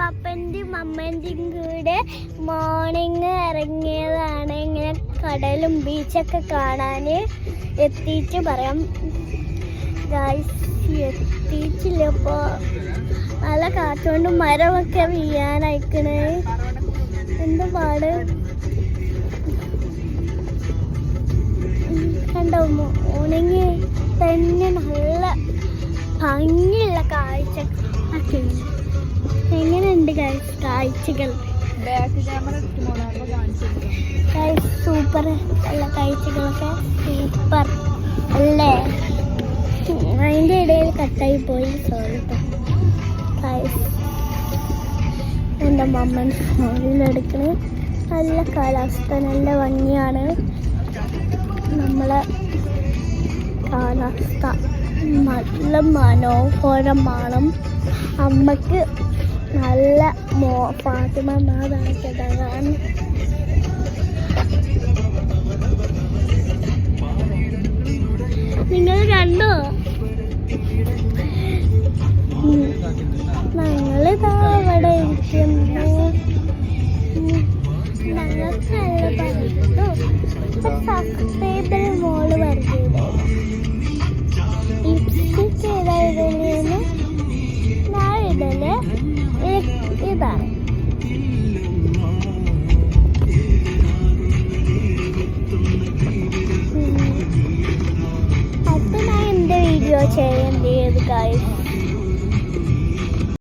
പപ്പൻ്റെയും അമ്മേൻ്റെയും കൂടെ മോർണിംഗ് ഇറങ്ങിയതാണ്. ഇങ്ങനെ കടലും ബീച്ചൊക്കെ കാണാൻ എത്തിയിട്ട് പറയാം. ഗൈസ് എത്തിയിട്ടില്ല. ഇപ്പോൾ നല്ല കാറ്റുകൊണ്ട് മരമൊക്കെ വീഴാനയക്കണേ. എന്താ പാട് കണ്ടോ? മോർണിംഗ് തന്നെ നല്ല ഭംഗിയുള്ള കാഴ്ച. എങ്ങനെയുണ്ട് കാഴ്ചകൾ? സൂപ്പർ അല്ല, കാഴ്ചകളൊക്കെ സൂപ്പർ അല്ലേ? അതിൻ്റെ ഇടയിൽ കട്ടായി പോയി, സോറി കേട്ടോ. എൻ്റെ മമ്മൻ ഫോണിലെടുക്കണേ. നല്ല കാലാവസ്ഥ, നല്ല ഭംഗിയാണ് നമ്മളെ കാലാവസ്ഥ. നല്ല മനോഹരമാണ്. അമ്മക്ക് നല്ല ഫാത്തിമ മാതാക്കാൻ നിങ്ങൾ കണ്ടോ? ഞങ്ങളിതാ അവിടെ ഇരിക്കുന്നു. ഞങ്ങൾക്ക് നല്ല പറഞ്ഞു. സബ്സ്ക്രൈബർ മോള് പറഞ്ഞില്ലേ ലിപ്സ്റ്റിക് ഏതാ ഇടലെന്ന്? ഞാൻ ഇടല് ഇതാ